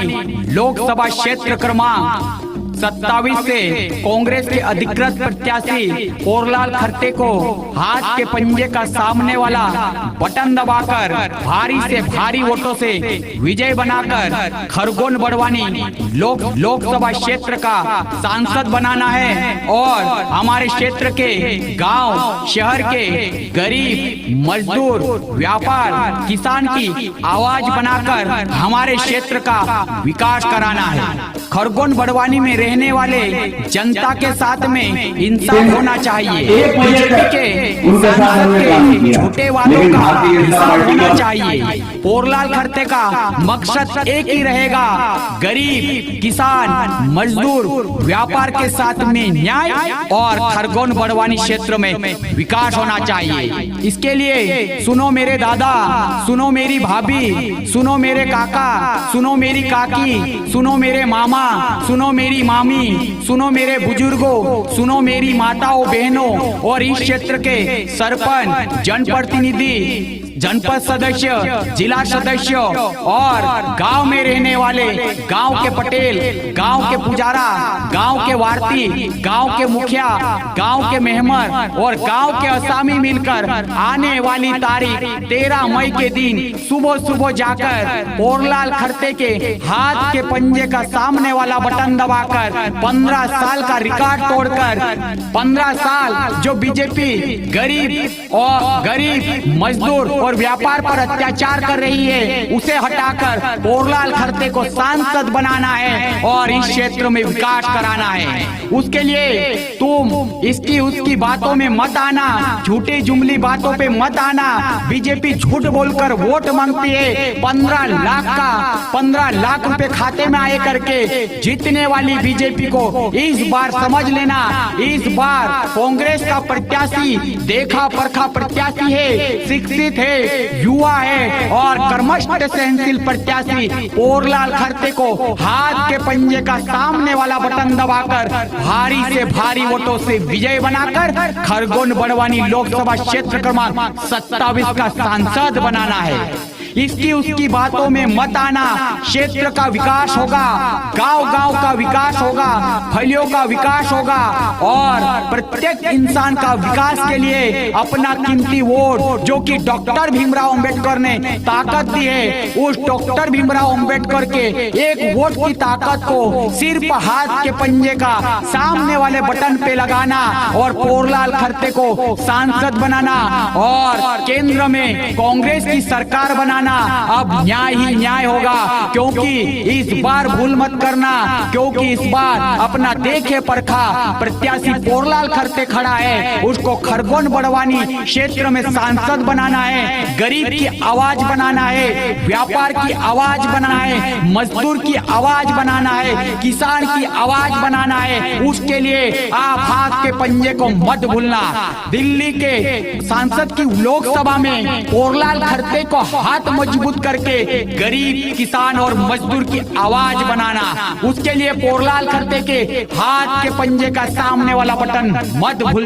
लोकसभा क्षेत्र क्रमांक 27 से कांग्रेस के अधिकृत प्रत्याशी पोरलाल खरते को हाथ के पंजे का सामने वाला बटन दबाकर भारी से भारी वोटों से विजय बनाकर खरगोन बड़वानी लोकसभा क्षेत्र का सांसद बनाना है और हमारे क्षेत्र के गांव शहर के गरीब मजदूर व्यापार किसान की आवाज बनाकर हमारे क्षेत्र का विकास कराना है। खरगोन बड़वानी में रहने वाले जनता के साथ में इंसाफ होना चाहिए। बीजेपी के सांसद के झूठे वादों का हिसाब होना चाहिए। पोरलाल खरते का मकसद एक ही रहेगा, गरीब किसान मजदूर व्यापार के साथ में न्याय और खरगोन बड़वानी क्षेत्र में विकास होना चाहिए। इसके लिए सुनो मेरे दादा, सुनो मेरी भाभी, सुनो मेरे काका, सुनो मेरी काकी, सुनो मेरे मामा, सुनो मेरी मामी, सुनो मेरे बुजुर्गों, सुनो मेरी माताओं बहनों और इस क्षेत्र के सरपंच, जनप्रतिनिधि, जनपद सदस्य, जिला सदस्य और गांव में रहने वाले गांव के पटेल, गांव के पुजारा, गांव के वार्ती, गांव के मुखिया, गांव के मेहमान और गांव के असामी मिलकर आने वाली तारीख 13 मई के दिन सुबह सुबह जाकर पोरलाल खरते के हाथ के पंजे का सामने वाला बटन दबाकर 15 साल का रिकॉर्ड तोड़कर 15 साल जो बीजेपी गरीब मजदूर और व्यापार पर अत्याचार कर रही है उसे हटाकर पोरलाल खरते को सांसद बनाना है और इस क्षेत्र में विकास कराना है। उसके लिए तुम इसकी उसकी बातों में मत आना, झूठी जुमली बातों पे मत आना। बीजेपी झूठ बोलकर वोट मांगती है। 15 लाख रुपए खाते में आए करके जीतने वाली बीजेपी को इस बार समझ लेना, इस बार कांग्रेस का प्रत्याशी देखा परखा प्रत्याशी है, शिक्षित है, युवा है और कर्मठ सहनशील प्रत्याशी पोरलाल खरते को हाथ के पंजे का सामने वाला बटन दबाकर भारी से भारी वोटों से विजय बनाकर खरगोन बड़वानी लोकसभा क्षेत्र क्रमांक 27 का सांसद बनाना है। इसकी उसकी बातों में मत आना। क्षेत्र का विकास होगा, गांव का विकास होगा, फलियों का विकास होगा और प्रत्येक इंसान का विकास के लिए अपना कीमती वोट जो कि डॉक्टर भीमराव अंबेडकर ने ताकत दी है, उस डॉक्टर भीमराव अंबेडकर के एक वोट की ताकत को सिर्फ हाथ के पंजे का सामने वाले बटन पे लगाना और पोरलाल खरते को सांसद बनाना और केंद्र में कांग्रेस की सरकार बनाना। अब न्याय ही न्याय होगा, क्योंकि इस बार भूल मत करना, क्योंकि इस बार अपना देखे परखा प्रत्याशी पोरलाल खरते खड़ा है, उसको खरगोन बड़वानी क्षेत्र में सांसद बनाना है, गरीब की आवाज बनाना है, व्यापार की आवाज बनाना है, मजदूर की आवाज बनाना है, किसान की आवाज बनाना है। उसके लिए आप हाथ के पंजे को मत भूलना। दिल्ली के सांसद की लोकसभा में पोरलाल खरते को हाथ मजबूत करके गरीब किसान और मजदूर की आवाज बनाना, उसके लिए पोरलाल खरते के हाथ के पंजे का सामने वाला बटन मत भूल